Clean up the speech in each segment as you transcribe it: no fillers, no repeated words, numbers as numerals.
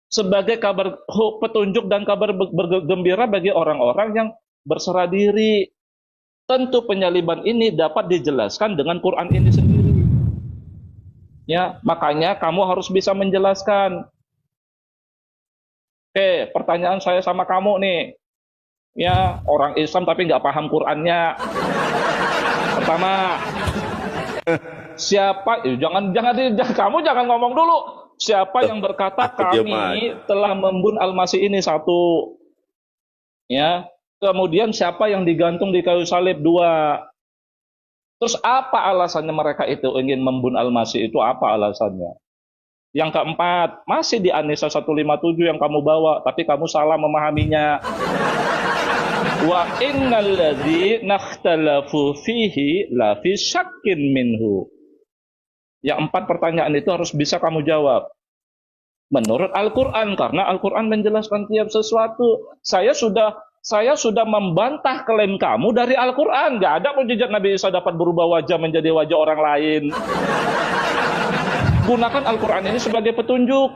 sebagai kabar petunjuk dan kabar bergembira bagi orang-orang yang berserah diri. Tentu penyaliban ini dapat dijelaskan dengan Quran ini sendiri. Ya, makanya kamu harus bisa menjelaskan. Oke, pertanyaan saya sama kamu nih. Ya, orang Islam tapi nggak paham Qurannya. Pertama, siapa? Kamu jangan ngomong dulu. Siapa yang berkata kami telah membunuh Al-Masih ini? Satu. Ya. Kemudian siapa yang digantung di kayu salib? Dua. Terus apa alasannya mereka itu ingin membunuh Al-Masih itu? Apa alasannya? Yang keempat, masih di An-Nisa 157 yang kamu bawa, tapi kamu salah memahaminya. Wa innal ladzi nakhtalafu fihi la fi syakkin minhu. Yang empat pertanyaan itu harus bisa kamu jawab. Menurut Al-Quran, karena Al-Quran menjelaskan tiap sesuatu. Saya sudah membantah klaim kamu dari Al-Quran. Gak ada mukjizat Nabi Isa dapat berubah wajah menjadi wajah orang lain. Gunakan Al-Quran ini sebagai petunjuk.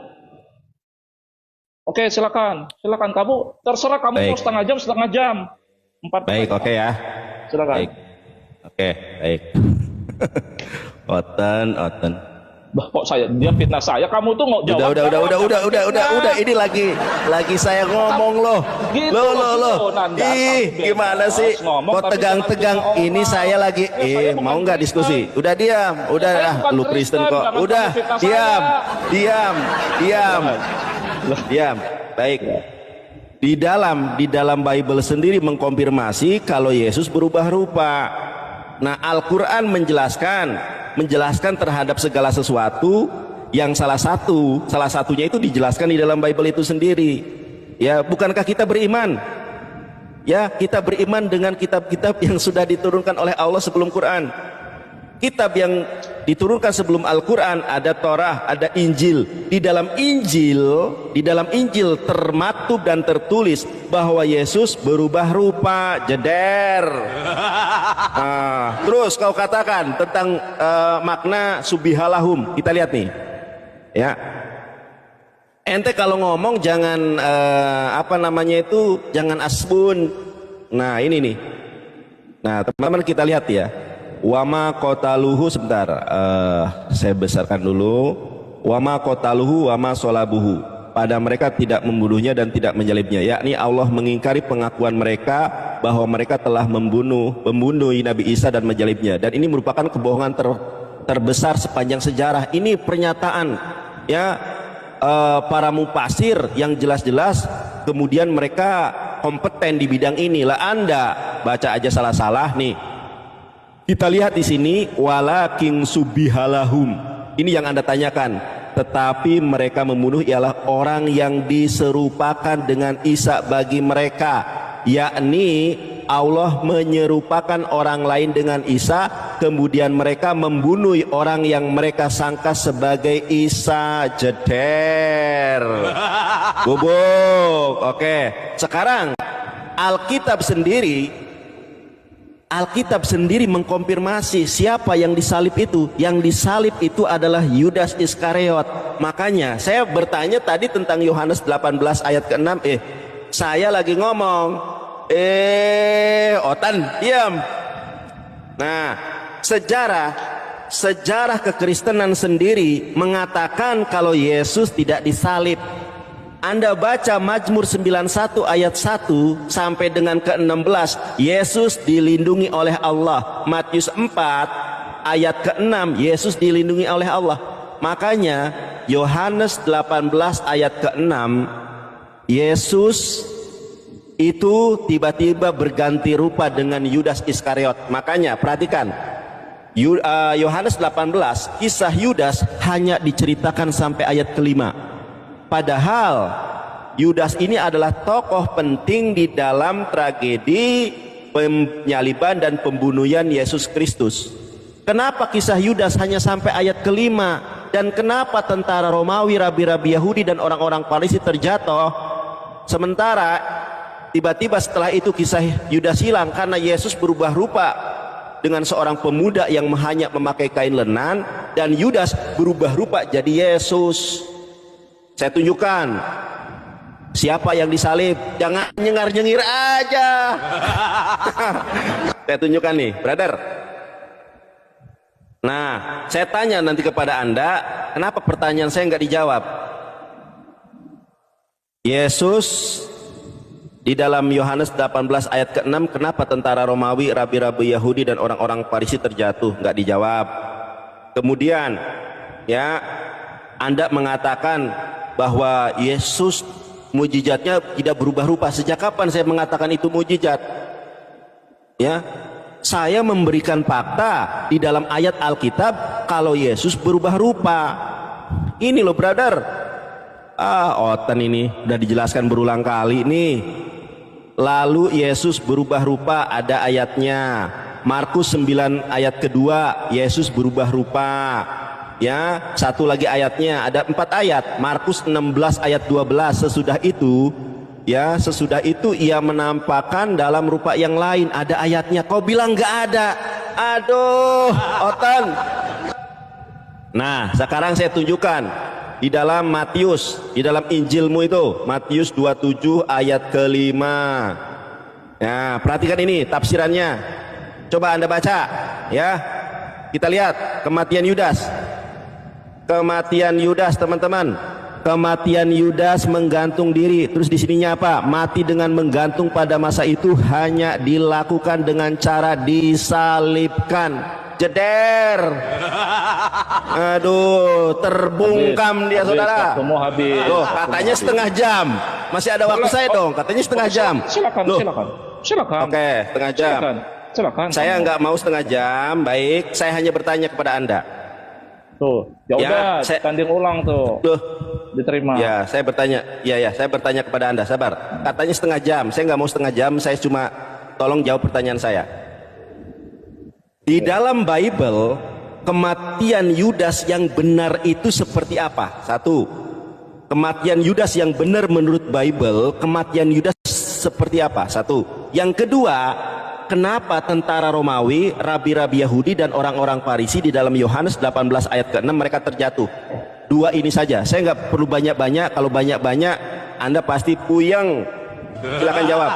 Oke, silakan. Silakan kamu. Terserah kamu mau setengah jam. Baik, oke ya. Silakan. Baik. Oke, baik. Oten. Bah, kok dia fitnah saya? Kamu tuh mau jawab? Udah. Ini lagi saya ngomong loh. Gitu, loh. Ih, gimana sih? Kok tegang-tegang? Ini saya lagi. Mau nggak diskusi? Udah diam. Udah, lu Kristen kok. Udah, diam. Baik. Di dalam Bible sendiri mengkonfirmasi kalau Yesus berubah rupa. Nah, Al-Quran menjelaskan terhadap segala sesuatu yang salah satunya itu dijelaskan di dalam Bible itu sendiri. Ya, bukankah kita beriman? Ya, kita beriman dengan kitab-kitab yang sudah diturunkan oleh Allah sebelum Quran. Kitab yang diturunkan sebelum Al-Quran ada Torah, ada Injil. Di dalam Injil termaktub dan tertulis bahwa Yesus berubah rupa, jeder. Terus kau katakan tentang makna subihalahum. Kita lihat nih, ya. Ente kalau ngomong jangan jangan asbun. Nah ini nih. Nah teman-teman kita lihat ya. Wama kotaluhu sebentar, saya besarkan dulu. Wama kotaluhu wama solabuhu. Pada mereka tidak membunuhnya dan tidak menjalibnya. Yakni Allah mengingkari pengakuan mereka bahwa mereka telah membunuh Nabi Isa dan menjalibnya. Dan ini merupakan kebohongan terbesar sepanjang sejarah. Ini pernyataan ya para mufasir yang jelas-jelas kemudian mereka kompeten di bidang ini. Lah Anda baca aja salah-salah nih. Kita lihat di sini walakin subihalahum. Ini yang Anda tanyakan. Tetapi mereka membunuh ialah orang yang diserupakan dengan Isa bagi mereka, yakni Allah menyerupakan orang lain dengan Isa, kemudian mereka membunuh orang yang mereka sangka sebagai Isa, jeder. Bubuk. Oke. Sekarang Alkitab sendiri mengkonfirmasi siapa yang disalib itu. Yang disalib itu adalah Yudas Iskariot. Makanya saya bertanya tadi tentang Yohanes 18 ayat ke-6. Saya lagi ngomong. Otan, diam. Nah, sejarah kekristenan sendiri mengatakan kalau Yesus tidak disalib. Anda baca Mazmur 91 ayat 1 sampai dengan ke-16, Yesus dilindungi oleh Allah. Matius 4 ayat ke-6, Yesus dilindungi oleh Allah. Makanya Yohanes 18 ayat ke-6, Yesus itu tiba-tiba berganti rupa dengan Yudas Iskariot. Makanya perhatikan, Yohanes 18, kisah Yudas hanya diceritakan sampai ayat ke-5. Padahal Yudas ini adalah tokoh penting di dalam tragedi penyaliban dan pembunuhan Yesus Kristus. Kenapa kisah Yudas hanya sampai ayat ke-5? Dan kenapa tentara Romawi, rabi-rabi Yahudi dan orang-orang Farisi terjatuh? Sementara tiba-tiba setelah itu kisah Yudas hilang karena Yesus berubah rupa dengan seorang pemuda yang hanya memakai kain lenan, dan Yudas berubah rupa jadi Yesus. Saya tunjukkan siapa yang disalib. Jangan nyengar-nyengir aja. Saya tunjukkan nih, brother. Nah, saya tanya nanti kepada Anda, kenapa pertanyaan saya nggak dijawab? Yesus di dalam Yohanes 18 ayat ke-6, kenapa tentara Romawi, rabi-rabi Yahudi dan orang-orang Farisi terjatuh? Nggak dijawab. Kemudian ya, Anda mengatakan bahwa Yesus mujizatnya tidak berubah rupa. Sejak kapan saya mengatakan itu mujizat? Ya, saya memberikan fakta di dalam ayat Alkitab kalau Yesus berubah rupa. Ini loh, brother. Oten ini udah dijelaskan berulang kali nih. Lalu Yesus berubah rupa, ada ayatnya. Markus 9 ayat kedua, Yesus berubah rupa. Ya, satu lagi ayatnya, ada 4 ayat. Markus 16 ayat 12, sesudah itu ia menampakkan dalam rupa yang lain, ada ayatnya. Kau bilang nggak ada. Aduh, Oten. Nah, sekarang saya tunjukkan di dalam Matius, di dalam Injilmu itu, Matius 27 ayat ke-5. Ya, perhatikan ini tafsirannya. Coba Anda baca, ya. Kita lihat kematian Yudas. Kematian Yudas, teman-teman. Kematian Yudas menggantung diri. Terus di sininya apa? Mati dengan menggantung pada masa itu hanya dilakukan dengan cara disalibkan. Jeder. Aduh, terbungkam dia, saudara. Habis. Loh, katanya setengah jam. Masih ada waktu saya dong. Katanya setengah jam. Silakan. Oke, setengah jam. Silakan. Saya nggak mau setengah jam. Baik, saya hanya bertanya kepada Anda. Tuh, ya udah, tanding ulang tuh. Diterima. Ya, saya bertanya. Saya bertanya kepada Anda. Sabar. Katanya setengah jam. Saya nggak mau setengah jam. Saya cuma tolong jawab pertanyaan saya. Di dalam Bible, kematian Yudas yang benar itu seperti apa? Satu, kematian Yudas yang benar menurut Bible, kematian Yudas seperti apa? Satu. Yang kedua, kenapa tentara Romawi, rabi-rabi Yahudi dan orang-orang Farisi di dalam Yohanes 18 ayat ke-6 mereka terjatuh? Dua ini saja. Saya nggak perlu banyak-banyak. Kalau banyak-banyak, Anda pasti puyeng. Silakan jawab.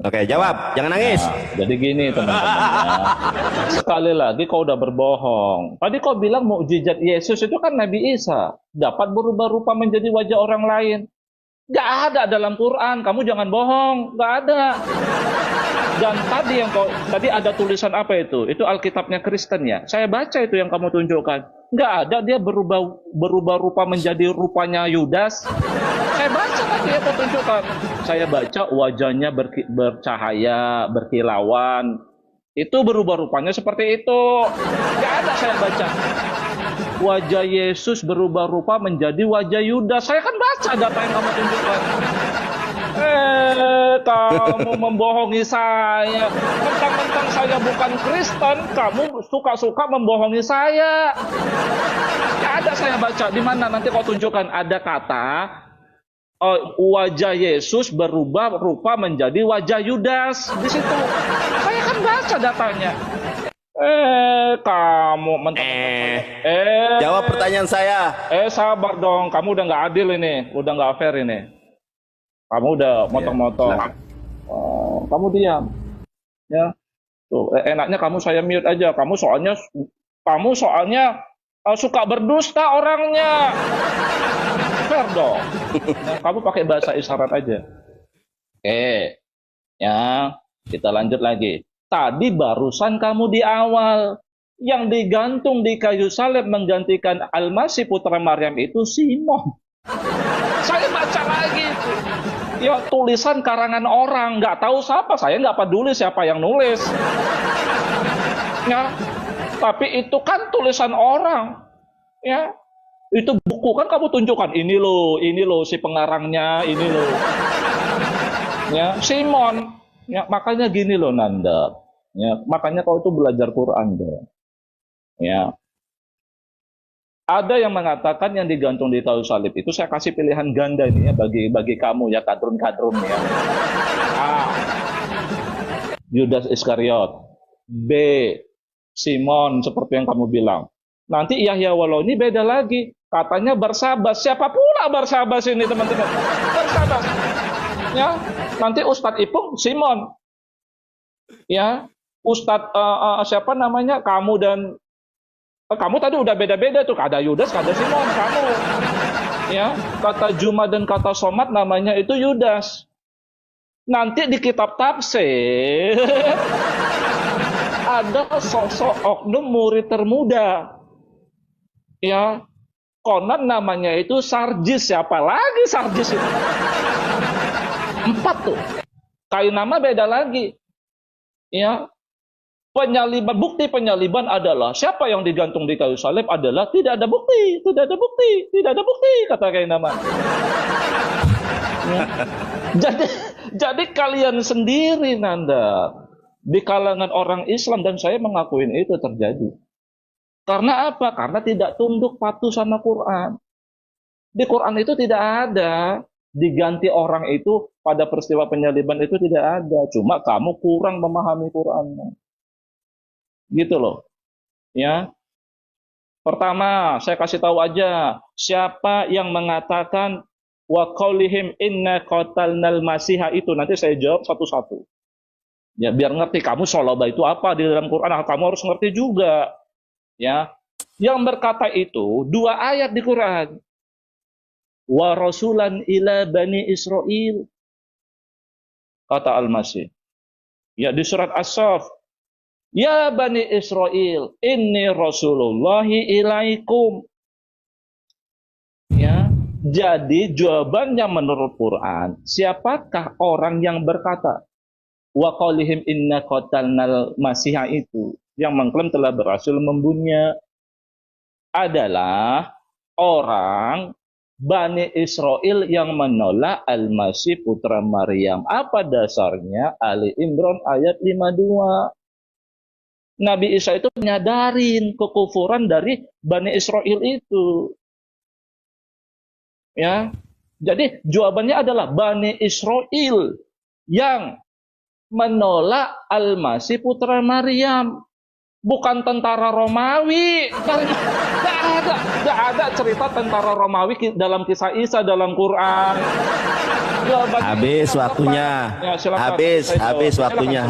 Oke, jawab, jangan nangis. Jadi gini, teman-teman. Sekali lagi kau udah berbohong. Tadi kau bilang mukjizat Yesus itu kan Nabi Isa dapat berubah rupa menjadi wajah orang lain. Gak ada dalam Quran. Kamu jangan bohong. Gak ada. Dan tadi ada tulisan apa itu? Itu Alkitabnya Kristen ya. Saya baca itu yang kamu tunjukkan. Gak ada dia berubah rupa menjadi rupanya Yudas. Saya baca tadi yang kau tunjukkan. Saya baca wajahnya bercahaya, berkilauan. Itu berubah rupanya seperti itu. Gak ada saya baca. Wajah Yesus berubah rupa menjadi wajah Yudas. Saya kan baca data yang kamu tunjukkan. Kamu membohongi saya. Mentang-mentang saya bukan Kristen, kamu suka-suka membohongi saya. Gak ada saya baca. Di mana nanti kau tunjukkan ada kata wajah Yesus berubah rupa menjadi wajah Yudas. Di situ. Saya kan baca datanya. Kamu jawab pertanyaan saya. Sabar dong, kamu udah nggak adil ini, udah nggak fair ini. Kamu udah motong-motong. Kamu diam, ya. Tuh, enaknya kamu saya mute aja. Kamu soalnya suka berdusta orangnya. Fair dong. Nah, kamu pakai bahasa isyarat aja. Oke, ya kita lanjut lagi. Tadi barusan kamu di awal yang digantung di kayu salib menggantikan Al-Masih putra Maryam itu Simon. Saya baca lagi itu. Ya tulisan karangan orang, nggak tahu siapa. Saya nggak peduli siapa yang nulis. Ya, tapi itu kan tulisan orang. Ya, itu buku kan kamu tunjukkan. Ini loh si pengarangnya, ini loh. Ya, Simon. Ya, makanya gini loh Nanda. Ya, makanya kau itu belajar Quran dong. Ya. Ada yang mengatakan yang digantung di kayu salib itu, saya kasih pilihan ganda nih ya bagi kamu ya, kadrun ya. A. Yudas Iskariot. B. Simon seperti yang kamu bilang. Nanti Yahya Walau ini beda lagi. Katanya Barsabas. Siapa pula Barsabas ini teman-teman? Barsabas. Ya, nanti Ustadz Ipung Simon. Ya, Ustadz siapa namanya? Kamu dan kamu tadi udah beda-beda tuh. Ada Yudas, ada Simon. Kamu. Ya, kata Juma dan kata Somad namanya itu Yudas. Nanti di kitab tafsir ada sosok oknum murid termuda. Ya, konon namanya itu Sarjis. Siapa lagi Sarjis itu? 4 tuh. Kayu nama beda lagi. Ya, bukti penyaliban adalah siapa yang digantung di kayu salib adalah tidak ada bukti, kata kayu nama. Ya. Jadi kalian sendiri Nanda di kalangan orang Islam, dan saya mengakuin itu terjadi. Karena apa? Karena tidak tunduk patuh sama Quran. Di Quran itu tidak ada diganti orang itu pada peristiwa penyaliban, itu tidak ada. Cuma kamu kurang memahami Quran. Gitu loh. Ya. Pertama, saya kasih tahu aja siapa yang mengatakan wa qaulihim inna qatalnal masiha itu, nanti saya jawab satu-satu. Ya, biar ngerti kamu sholaba itu apa di dalam Quran, kamu harus ngerti juga. Ya, yang berkata itu 2 ayat di Quran. Wa rasulan ila bani Israil, kata Al-Masih. Ya, di surat As-Saff. Ya bani Israil, inni rasulullahi ilaikum. Ya, jadi jawabannya menurut Quran, siapakah orang yang berkata wa qaulihim inna qatalnal masiha itu, yang mengklaim telah berhasil membunuhnya, adalah orang Bani Israel yang menolak Al-Masih putra Maryam. Apa dasarnya? Ali Imran ayat 52. Nabi Isa itu menyadarin kekufuran dari Bani Israel itu. Ya. Jadi jawabannya adalah Bani Israel yang menolak Al-Masih putra Maryam, bukan tentara Romawi. Tidak ada cerita tentara Romawi dalam kisah Isa dalam Quran. Habis waktunya. Ya, habis waktunya.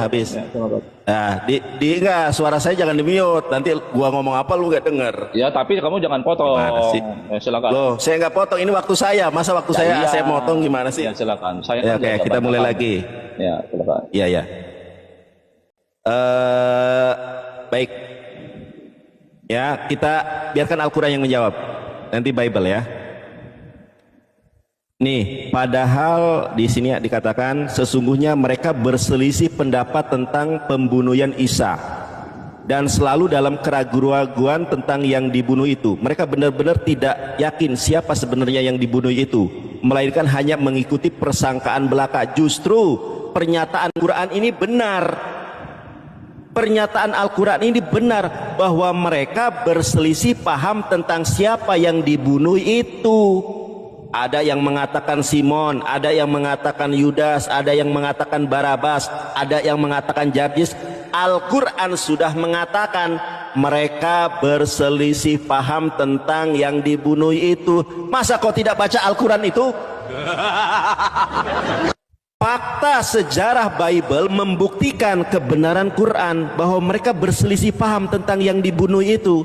Nah, enggak, suara saya jangan di-mute. Nanti gua ngomong apa lu enggak denger. Ya, tapi kamu jangan potong. Ya, silakan. Loh, saya enggak potong. Ini waktu saya. Masa waktu saya iya. Saya motong gimana sih? Ya, silakan. Ya, oke, kita mulai lagi. Ya, silakan. Iya. Baik. Ya, kita biarkan Al-Quran yang menjawab. Nanti Bible ya. Nih, padahal di sini dikatakan sesungguhnya mereka berselisih pendapat tentang pembunuhan Isa dan selalu dalam keraguan-raguan tentang yang dibunuh itu. Mereka benar-benar tidak yakin siapa sebenarnya yang dibunuh itu, melainkan hanya mengikuti persangkaan belaka. Justru pernyataan Quran ini benar. Pernyataan Al-Quran ini benar bahwa mereka berselisih paham tentang siapa yang dibunuh itu. Ada yang mengatakan Simon, ada yang mengatakan Yudas, ada yang mengatakan Barabas, ada yang mengatakan Jarjis. Al-Quran sudah mengatakan mereka berselisih paham tentang yang dibunuh itu. Masa kau tidak baca Al-Quran itu? Fakta sejarah Bible membuktikan kebenaran Quran bahwa mereka berselisih paham tentang yang dibunuh itu.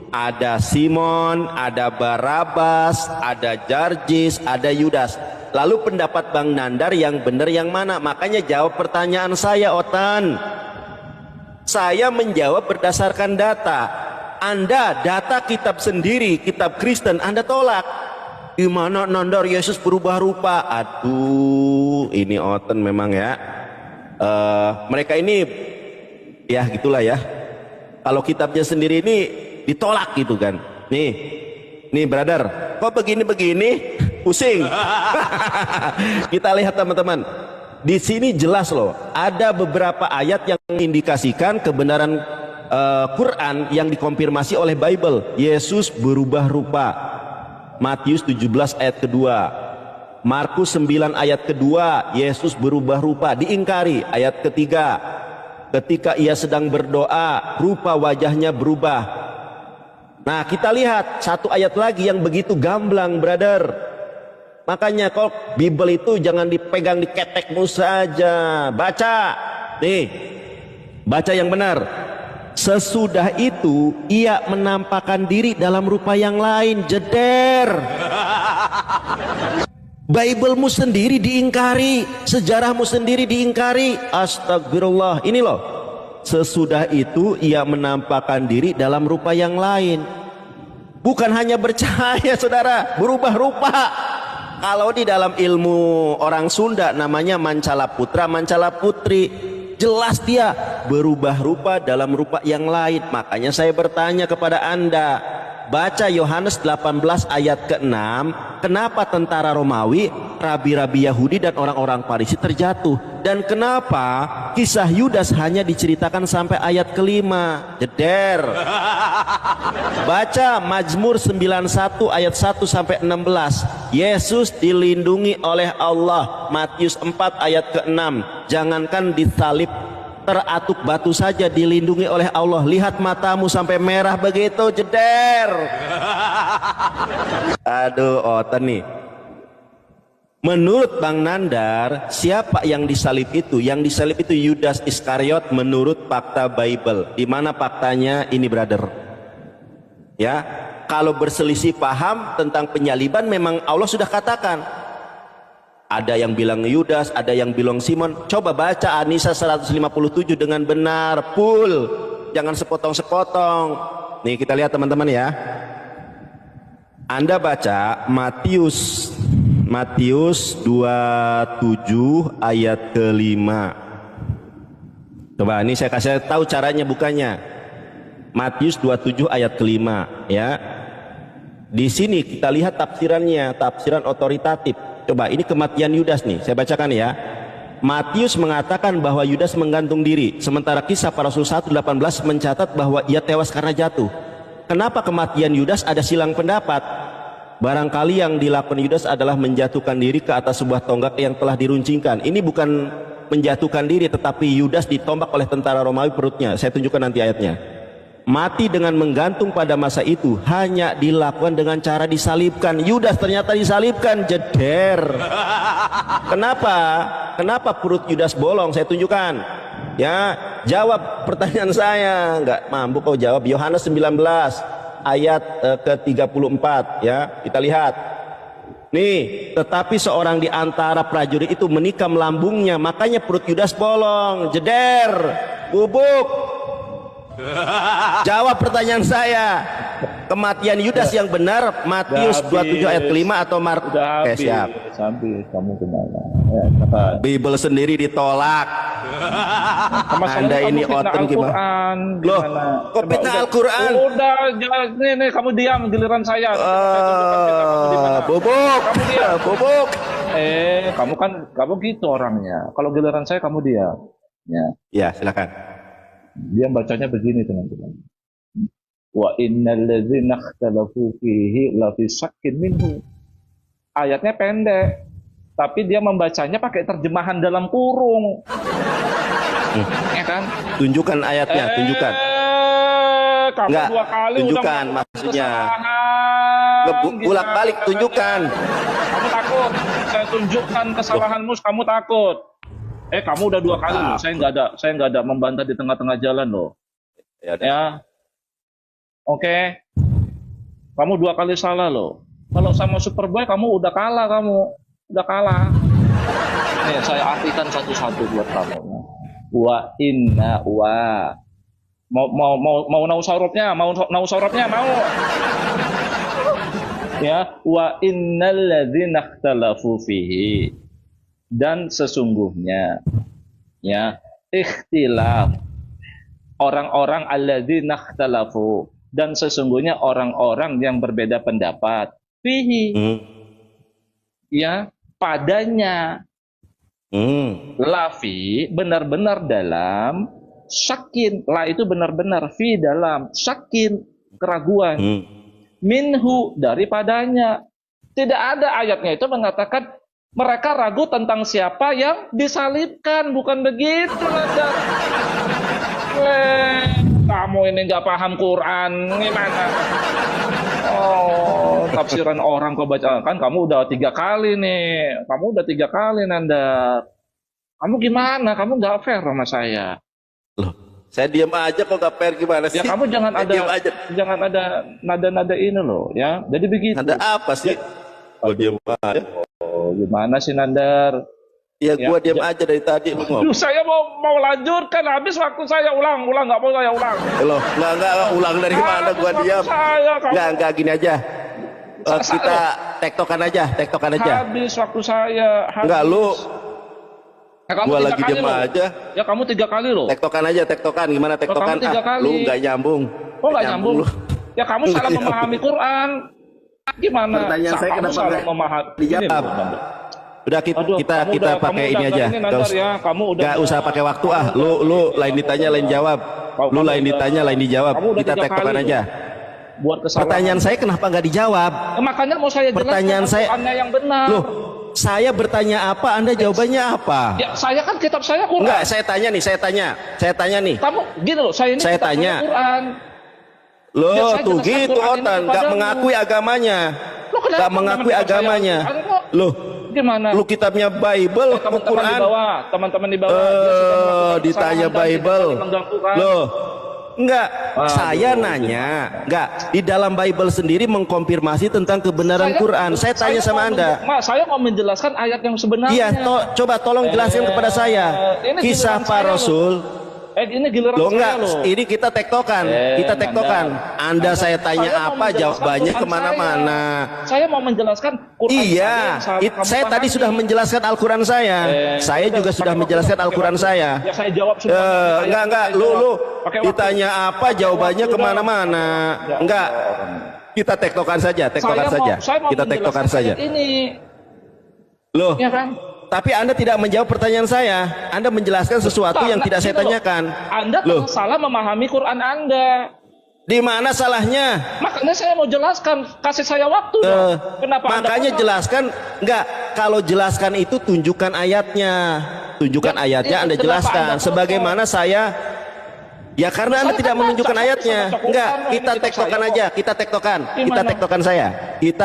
Ada Simon, ada Barabas, ada Jarjis, ada Yudas. Lalu pendapat Bang Nandar yang benar yang mana? Makanya jawab pertanyaan saya, Otan. Saya menjawab berdasarkan data. Anda data kitab sendiri, kitab Kristen, Anda tolak. Gimana Nandar Yesus berubah rupa? Aduh, ini Otan memang ya. Mereka ini ya gitulah ya. Kalau kitabnya sendiri ini ditolak gitu kan. Nih brother, kok begini-begini? Pusing. Kita lihat teman-teman. Di sini jelas loh, ada beberapa ayat yang mengindikasikan kebenaran Quran yang dikonfirmasi oleh Bible. Yesus berubah rupa. Matius 17 ayat kedua. Markus 9 ayat kedua, Yesus berubah rupa, diingkari. Ayat ketiga. ketika ia sedang berdoa, rupa wajahnya berubah. Nah, kita lihat satu ayat lagi yang begitu gamblang, brother. Makanya kalau Bible itu jangan dipegang di ketekmu saja. Baca. Nih, baca yang benar. Sesudah itu ia menampakkan diri dalam rupa yang lain. Jeder. Biblemu sendiri diingkari, sejarahmu sendiri diingkari. Astagfirullah. Ini loh. Sesudah itu ia menampakkan diri dalam rupa yang lain. Bukan hanya bercahaya, saudara, berubah rupa. Kalau di dalam ilmu orang Sunda namanya mancala putra, mancala putri. Jelas dia berubah rupa dalam rupa yang lain. Makanya saya bertanya kepada Anda, baca Yohanes 18 ayat ke-6, kenapa tentara Romawi, rabi-rabi Yahudi dan orang-orang Farisi terjatuh? Dan kenapa kisah Yudas hanya diceritakan sampai ayat ke-5? Jeder. Baca Mazmur 91 ayat 1 sampai 16. Yesus dilindungi oleh Allah. Matius 4 ayat ke-6. Jangankan disalib, teratuk batu saja dilindungi oleh Allah. Lihat matamu sampai merah begitu. Jeder. Aduh, oten nih. Menurut Bang Nandar, siapa yang disalib itu? Yang disalib itu Yudas Iskariot menurut fakta Bible. Di mana faktanya ini, brother? Ya, kalau berselisih paham tentang penyaliban, memang Allah sudah katakan. Ada yang bilang Yudas, ada yang bilang Simon. Coba baca An-Nisa 157 dengan benar, full. Jangan sepotong-sepotong. Nih kita lihat teman-teman ya. Anda baca Matius 27 ayat ke-5. Coba ini saya kasih tahu caranya bukanya. Matius 27 ayat ke-5 ya. Di sini kita lihat tafsirannya, tafsiran otoritatif. Coba ini kematian Yudas nih, saya bacakan ya. Matius mengatakan bahwa Yudas menggantung diri, sementara Kisah Para Rasul 1:18 mencatat bahwa ia tewas karena jatuh. Kenapa kematian Yudas ada silang pendapat? Barangkali yang dilakukan Yudas adalah menjatuhkan diri ke atas sebuah tonggak yang telah diruncingkan. Ini bukan menjatuhkan diri, tetapi Yudas ditombak oleh tentara Romawi perutnya. Saya tunjukkan nanti ayatnya. Mati dengan menggantung pada masa itu hanya dilakukan dengan cara disalibkan. Yudas ternyata disalibkan. Jeder. Kenapa? Kenapa perut Yudas bolong? Saya tunjukkan. Ya, jawab pertanyaan saya. Enggak mampu kau jawab. Yohanes 19 ayat ke-34 ya. Kita lihat. Nih, tetapi seorang di antara prajurit itu menikam lambungnya, makanya perut Yudas bolong. Jeder. Bubuk. Jawab pertanyaan saya. Kematian Yudas yang benar Matius 27 ayat ke-5 atau Markus? Oke, siap. Sambil kamu kemana? Bible sendiri ditolak. Anda ini oten gimana? Loh, kok fitnah Al-Quran? Udah, nih kamu diam giliran saya. Bubuk. Bubuk. Kamu gitu orangnya. Kalau giliran saya kamu diam. Ya, silakan. Dia bacanya begini teman-teman. Wa innal ladzina ikhtalafu fihi la fi syakkin minhu. Ayatnya pendek, tapi dia membacanya pakai terjemahan dalam kurung. Ya kan? Tunjukkan ayatnya, tunjukkan. Kamu Enggak, dua kali tunjukkan udah maksudnya. Ulak balik tunjukkan. Kamu takut? Saya tunjukkan kesalahanmu, kamu takut. Kamu udah 2 kali loh. Saya nggak ada membantah di tengah-tengah jalan loh. Ya. Oke. Kamu 2 kali salah loh. Kalau sama Superboy kamu udah kalah Udah kalah. Nih, saya artikan satu-satu buat kamu. Wa inna wa. Mau nausaurupnya, mau. Ya, wa innal ladzina ikhtalafu fihi. Dan sesungguhnya ya ikhtilaf orang-orang alladzina ikhtalafu, dan sesungguhnya orang-orang yang berbeda pendapat fihi ya padanya lafi benar-benar dalam syakin, la itu benar-benar, fi dalam syakin keraguan, minhu daripadanya. Tidak ada ayatnya itu mengatakan mereka ragu tentang siapa yang disalibkan, bukan begitu. Kamu ini nggak paham Quran, gimana? Oh, tafsiran orang kau baca kan? Kamu udah 3 kali nih. Kamu udah 3 kali, Nanda. Kamu gimana? Kamu nggak fair sama saya. Loh, saya diam aja kok nggak fair gimana sih? Ya kamu jangan ada nada-nada ini loh, ya. Jadi begitu. Nada apa sih? Oh, diam aja. Oh, gimana sih, Nandar? Ya, gua diam aja dari tadi lu ngomong. Saya mau lanjutkan, habis waktu saya ulang nggak mau saya ulang. Loh, enggak ulang dari mana gua diam. Enggak gini aja. Kita tektokan aja. Habis waktu saya. Enggak lu. Gua lagi diam aja. Ya kamu 3 kali loh. Tektokan. Gimana tektokan? Lu nggak nyambung. Kok nggak nyambung? Ya kamu salah memahami Quran. Gimana? Pertanyaan saya kenapa nggak memahami? Dijawab. Udah kita pakai ini aja. Nggak usah pakai waktu ah. Lu lain ditanya lain jawab. Lu lain ditanya lain dijawab. Kita tektokan aja. Buat kesalahan. Pertanyaan saya kenapa nggak dijawab? Makanya mau saya jelaskan. Pertanyaan saya yang benar. Loh, saya bertanya apa? Anda jawabannya apa? Ya saya kan kitab saya Quran. Enggak, saya tanya nih. Kamu gini loh, saya tanya. Quran. Loh, tuh gitu Otan, nggak mengakui agamanya. Nggak mengakui agamanya. Loh, gimana? Lu kitabnya Bible, Quran. Teman-teman di bawah. Ditanya Bible. Loh, enggak. Saya nanya, enggak. Di dalam Bible sendiri mengkonfirmasi tentang kebenaran Quran. Saya tanya sama Anda. Saya mau menjelaskan ayat yang sebenarnya. Iya, coba tolong jelaskan kepada saya. Kisah para Rasul. Ini giliran loh, enggak, ini kita tektokan. Anda saya tanya apa, jawabannya kemana-mana. Saya mau menjelaskan Quran. Iya, saya tadi sudah menjelaskan Al-Quran saya. Saya juga sudah menjelaskan Al-Quran saya. Ya saya jawab semua. Enggak, lu ditanya apa, jawabannya kemana-mana. Enggak, kita tektokan saja. Kita tektokan saja. Ini, loh, ya kan? Tapi Anda tidak menjawab pertanyaan saya. Anda menjelaskan sesuatu yang tidak saya tanyakan. Anda salah memahami Quran Anda. Di mana salahnya? Makanya saya mau jelaskan. Kasih saya waktu dong. Kenapa makanya jelaskan. Enggak. Kalau jelaskan itu tunjukkan ayatnya. Anda jelaskan. Sebagaimana saya. Ya karena Anda tidak menunjukkan ayatnya. Enggak. Kita tektokan aja. Kita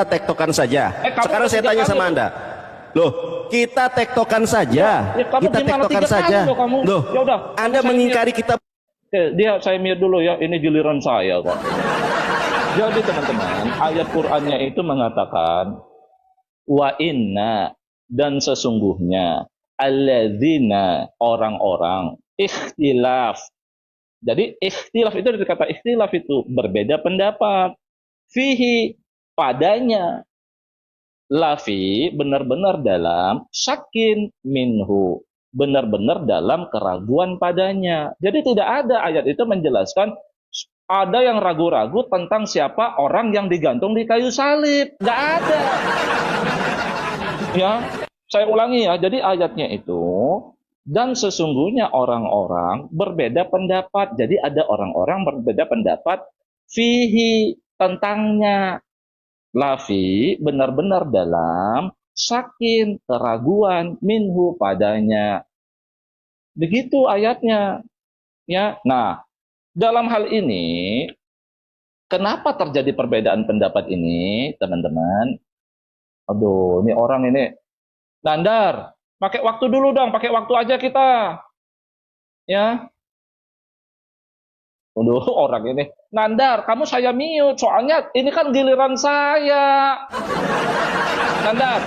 tektokan saja. Sekarang saya tanya sama Anda. Loh, kita tektokan saja. Loh, Anda mengingkari kitab. Saya mute dulu ya. Ini giliran saya kok. Jadi teman-teman, ayat Qur'annya itu mengatakan wa inna, dan sesungguhnya alladzina, orang-orang ikhtilaf. Jadi ikhtilaf itu dari kata ikhtilaf itu berbeda pendapat. Fihi, padanya. Lafi, benar-benar dalam syakin minhu, benar-benar dalam keraguan padanya. Jadi tidak ada ayat itu menjelaskan ada yang ragu-ragu tentang siapa orang yang digantung di kayu salib. Nggak ada. Ya, saya ulangi ya. Jadi ayatnya itu, dan sesungguhnya orang-orang berbeda pendapat. Jadi ada orang-orang berbeda pendapat fihi, tentangnya. Lafi, benar-benar dalam syakin, keraguan, minhu, padanya. Begitu ayatnya. Ya, nah, dalam hal ini, kenapa terjadi perbedaan pendapat ini, teman-teman? Aduh, ini orang ini, Nandar, pakai waktu dulu dong, pakai waktu aja kita. Ya. Aduh, orang ini. Nandar, kamu saya mute. Soalnya ini kan giliran saya. Nandar.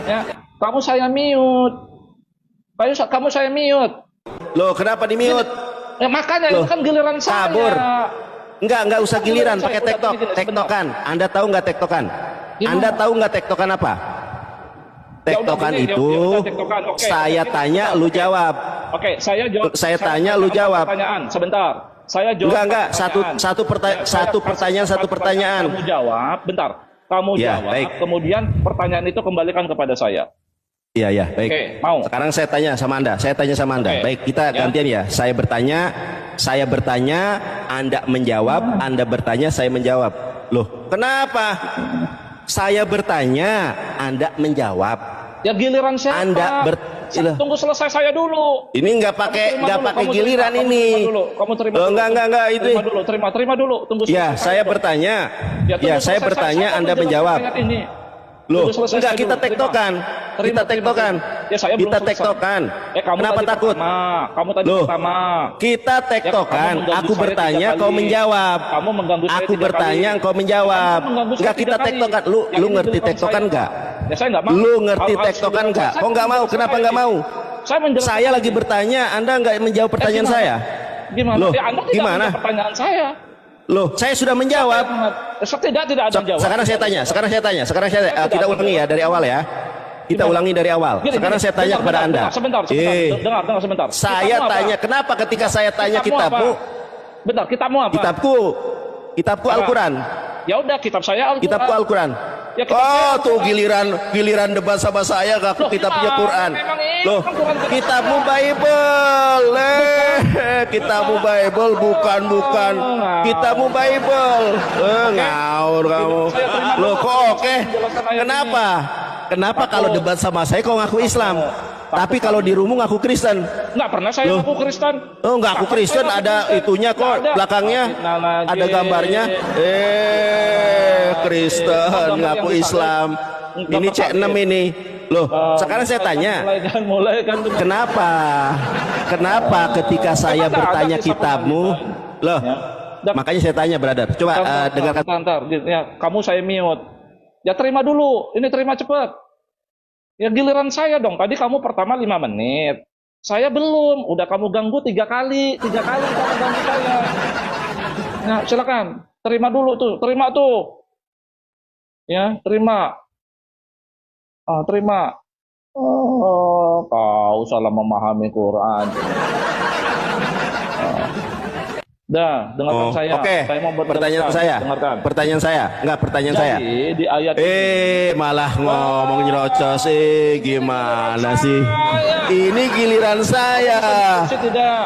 Ya, kamu saya mute. Kamu saya mute. Loh, kenapa di mute? Ya, makanya loh, ini kan giliran saya. Kabur. Enggak usah giliran, pakai tektokan. Anda tahu nggak tektokan? Anda tahu nggak tektokan apa? Tektokan itu saya tanya, lu jawab. Oke, saya jawab. Saya tanya, lu jawab. Pertanyaan, sebentar. Saya jawab. Enggak. Satu pertanyaan. Kamu jawab, bentar. Kamu jawab. Baik. Kemudian pertanyaan itu kembalikan kepada saya. Iya, baik. Oke, mau. Sekarang saya tanya sama Anda. Oke. Baik, kita gantian ya. Saya bertanya, Anda menjawab, Anda bertanya, saya menjawab. Loh, kenapa? Saya bertanya, Anda menjawab. Ya giliran siapa? Tunggu selesai saya dulu. Ini nggak pakai giliran ini. Kamu terima dulu. Enggak itu. Terima dulu. Tunggu. Ya, saya bertanya. Ya, saya bertanya, Anda menjawab. Loh, enggak, kita tektokan. Kita tektokan. Kenapa takut? Kamu tadi pertama. Kita tektokan. Aku bertanya, kau menjawab. Kamu mengganggu saya. Aku bertanya, engkau menjawab. Enggak, kita tektokan. Lu ngerti tektokan enggak? Ya, saya enggak mau. Lu ngerti tektokan enggak? Kok enggak mau? Kenapa enggak mau? Saya lagi bertanya, Anda enggak menjawab pertanyaan saya. Gimana? Loh, Anda tidak menjawab pertanyaan saya. Loh, saya sudah menjawab. Tidak ada jawab. Sekarang saya tanya. Kita ulangi ya dari awal ya. Kita ulangi dari awal. Sekarang saya tanya kepada Anda. Sebentar. Dengar sebentar. Saya tanya, kenapa ketika saya tanya kitabmu? Bentar, kitabmu apa? Kitabku Al-Quran. Ya udah, kitab saya Al-Quran. Kitabku Al-Quran. Ya, tuh giliran debat sama saya ngaku kitabnya Quran. Loh, kitabmu Bible. Kitabmu Bible bukan. Kitabmu Bible. Ngawur kamu. Loh, kok oke? Kenapa kalau debat sama saya kau ngaku Islam? Tapi kalau di rumah ngaku Kristen. Enggak pernah saya ngaku Kristen. Oh, ngaku Kristen, ada itunya kok belakangnya. Ada gambarnya. Kristen ngaku Islam. Ini C6 ini. Loh, sekarang saya tanya. Kenapa ketika saya bertanya kitabmu? Loh, makanya saya tanya, brother. Coba dengarkan. Ya, kamu saya mute. Ya terima dulu. Ini terima cepat. Ya giliran saya dong. Tadi kamu pertama 5 menit. Saya belum. Udah kamu ganggu 3 kali. 3 kali kamu ganggu saya. Nah, silakan. Terima dulu tuh. Terima tuh. Ya, terima. Terima. Kau salah memahami Quran. Dah, dengarkan saya. Oke. Saya mau pertanyaan saya. Dengarkan. Pertanyaan saya. Di ayat malah ngomong nyerocos gimana sih? Ini giliran saya.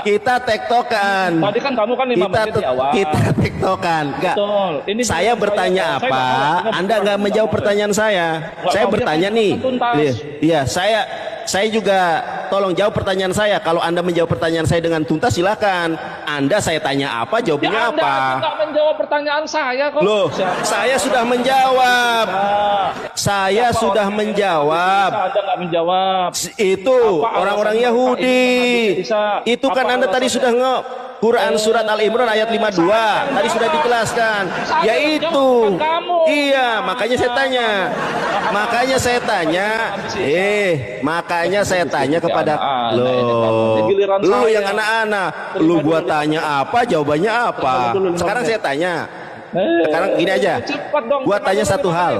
Kita tektokan. Tadi kan kamu kan 5 menit di awal. Kita tektokan. Enggak. Ini saya bertanya apa? Anda enggak menjawab pertanyaan saya. Saya bertanya nih. Iya, saya juga tolong jawab pertanyaan saya. Kalau Anda menjawab pertanyaan saya dengan tuntas, silakan. Anda saya tanya apa, jawabnya apa? Anda tidak menjawab pertanyaan saya kok. Loh, saya sudah menjawab. Saya sudah menjawab. Anda nggak menjawab. Itu orang-orang Yahudi. Itu kan Anda tadi sudah Quran surat Al-Imran ayat 52 tadi sudah dijelaskan. Yaitu. Iya, makanya saya tanya. Makanya saya tanya kepada lu yang anak-anak. Lu buat tanya apa, jawabannya apa. Sekarang saya tanya. Sekarang gini aja. Gua tanya satu hal.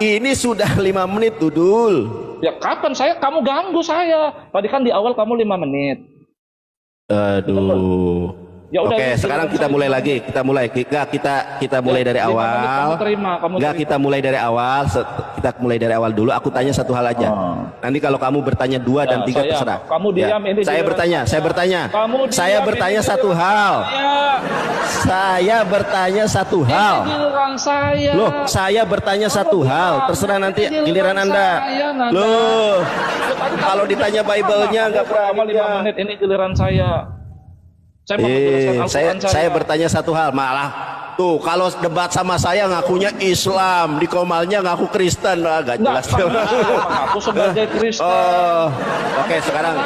Ini sudah 5 menit, Dudul. Ya kapan kamu ganggu saya. Tadi kan di awal kamu 5 menit. Aduh. Ya udah, oke, sekarang kita mulai lagi. Kita mulai dari awal. Kita mulai dari awal. Kita mulai dari awal dulu. Aku tanya satu hal aja. Nanti kalau kamu bertanya 2 dan 3 terserah. Kamu diam ini. Saya bertanya satu hal. Saya bertanya satu hal. Loh, saya bertanya satu hal. Terserah nanti giliran Anda. Loh, kalau ditanya Bible-nya nggak pernah 5 menit. Ini giliran saya. Saya bertanya satu hal, malah tuh kalau debat sama saya ngakunya Islam, di komalnya ngaku Kristen, agak jelas. Aku sebagai Kristen. Oke, sekarang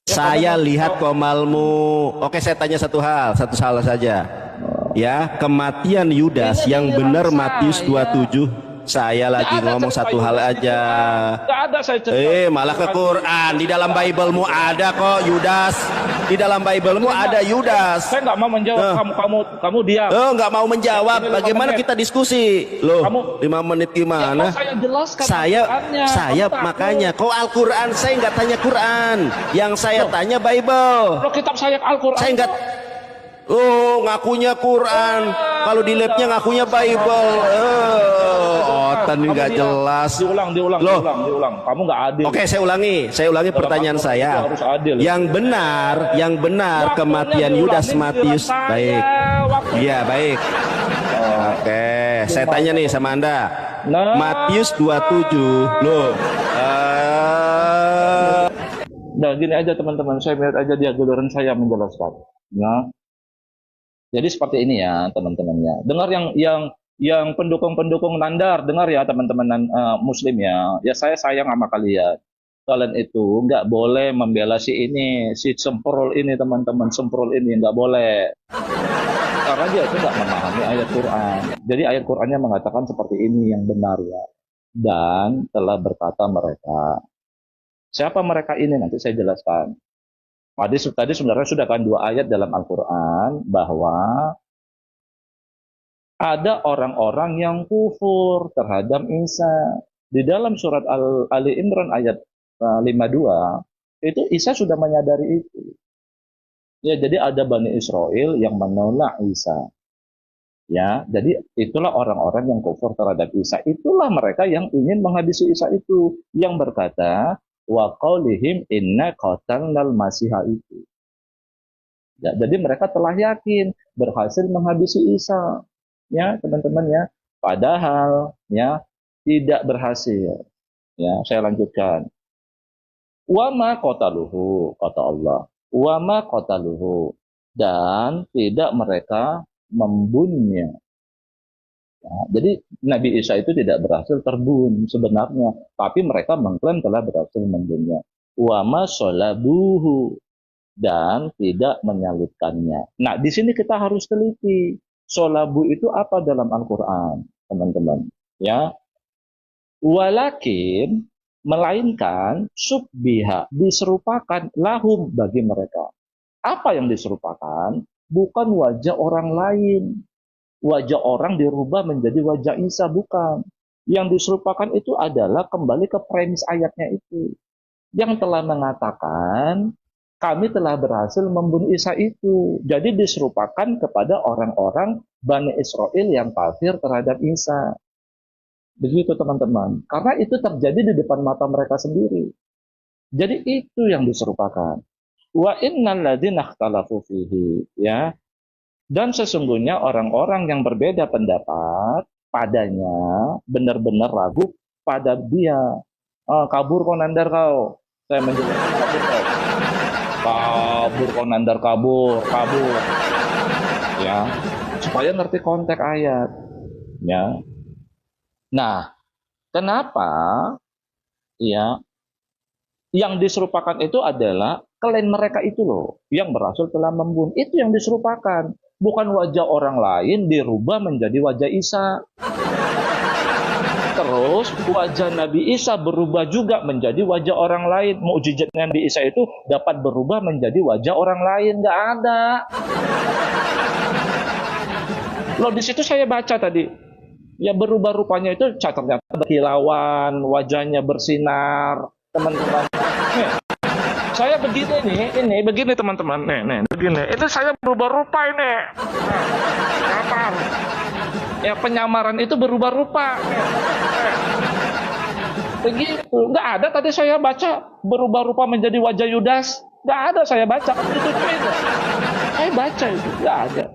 saya lihat komalmu. Oke, saya tanya satu hal saja. Ya, kematian Yudas yang benar Matius 27. Saya lagi ngomong satu hal aja. Gak ada saya cerita. Malah ke Quran. Di dalam Bible-mu ada kok Yudas. Di dalam Bible-mu ada Yudas. Saya nggak mau menjawab. Kamu diam. Nggak mau menjawab. Bagaimana kita diskusi? Loh, 5 menit gimana? Saya jelaskan. Saya makanya. Kau Al-Quran, saya nggak tanya Quran. Yang saya tanya Bible. Loh, kitab saya Al-Quran. Saya nggak. Ngakunya Quran. Kalau di labnya ngakunya Bible. Otan nggak jelas. Diulang. Kamu nggak adil. Oke, saya ulangi pertanyaan saya. Yang benar kematian Yudas Matius. Baik. Iya, baik. Oke, saya tanya nih sama Anda. Nah, Matius 27. Loh. Nah, gini aja teman-teman, saya lihat aja dia giliran saya menjelaskan. Ya, jadi seperti ini ya teman-temannya. Dengar yang pendukung-pendukung Nandar, dengar ya teman-teman Muslim ya. Ya saya sayang sama kalian. Kalian itu nggak boleh membela si ini, si Semprol ini teman-teman, Semprol ini nggak boleh. Karena dia itu nggak memahami ayat Quran. Jadi ayat Qurannya mengatakan seperti ini yang benar ya. Dan telah berkata mereka. Siapa mereka ini? Nanti saya jelaskan. Tadi sebenarnya sudah kan 2 ayat dalam Al-Quran bahwa ada orang-orang yang kufur terhadap Isa. Di dalam surat Ali Imran ayat 52, itu Isa sudah menyadari itu. Ya, jadi ada Bani Israel yang menolak Isa. Ya, jadi itulah orang-orang yang kufur terhadap Isa. Itulah mereka yang ingin menghabisi Isa itu, yang berkata wa qaulihim inna qatalnal masiha itu. Ya, jadi mereka telah yakin berhasil menghabisi Isa. Ya, teman-teman ya. Padahal ya tidak berhasil. Ya, saya lanjutkan. Wa ma qataluhu, kata Allah. Wa ma qataluhu, dan tidak mereka membunuhnya. Ya, jadi Nabi Isa itu tidak berhasil terbunuh sebenarnya, tapi mereka mengklaim telah berhasil membunuhnya. Wa ma sholabuhu, dan tidak menyalibkannya. Nah, di sini kita harus teliti. Sholabu itu apa dalam Al-Quran, teman-teman? Ya, walakin, melainkan subbiha, diserupakan lahum bagi mereka. Apa yang diserupakan? Bukan wajah orang lain. Wajah orang dirubah menjadi wajah Isa, bukan. Yang diserupakan itu adalah kembali ke premis ayatnya itu. Yang telah mengatakan, kami telah berhasil membunuh Isa itu. Jadi diserupakan kepada orang-orang Bani Israel yang kafir terhadap Isa. Begitu teman-teman. Karena itu terjadi di depan mata mereka sendiri. Jadi itu yang diserupakan. Wa innal ladzina ikhtalafu fihi, ya. Dan sesungguhnya orang-orang yang berbeda pendapat padanya, benar-benar ragu pada dia. Kabur kau Nandar kau. Saya menjelaskan kabur kau. Kabur kau Nandar, kabur. Ya, supaya ngerti konteks ayat. Ya. Nah, kenapa ya yang diserupakan itu adalah klaim mereka itu loh, yang berhasil telah membunuh. Itu yang diserupakan. Bukan wajah orang lain dirubah menjadi wajah Isa. Terus wajah Nabi Isa berubah juga menjadi wajah orang lain. Mukjizat Nabi Isa itu dapat berubah menjadi wajah orang lain. Nggak ada. Loh, di situ saya baca tadi. Ya berubah rupanya itu ternyata berkilauan, wajahnya bersinar, teman-teman. Nih, saya begini nih, begini teman-teman. Nih, begini. Itu saya berubah rupa ini. Apa? Ya penyamaran itu berubah rupa. Begitu. Nggak ada tadi saya baca berubah rupa menjadi wajah Yudas. Nggak ada saya baca. Itu. Saya baca itu. Nggak ada.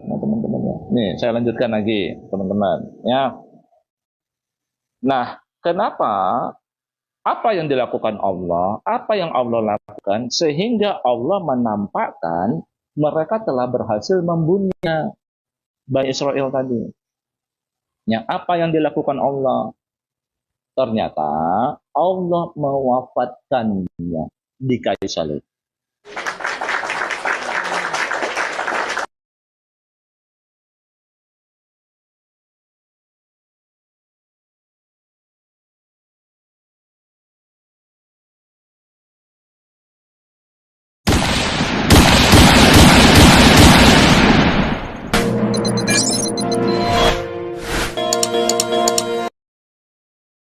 Nah, teman-teman ya. Nih, saya lanjutkan lagi, teman-teman. Ya. Nah, kenapa? Apa yang dilakukan Allah? Apa yang Allah lakukan sehingga Allah menampakkan mereka telah berhasil membunuhnya, Bani Israel tadi. Ya, apa yang dilakukan Allah? Ternyata Allah mewafatkannya di kayu salib.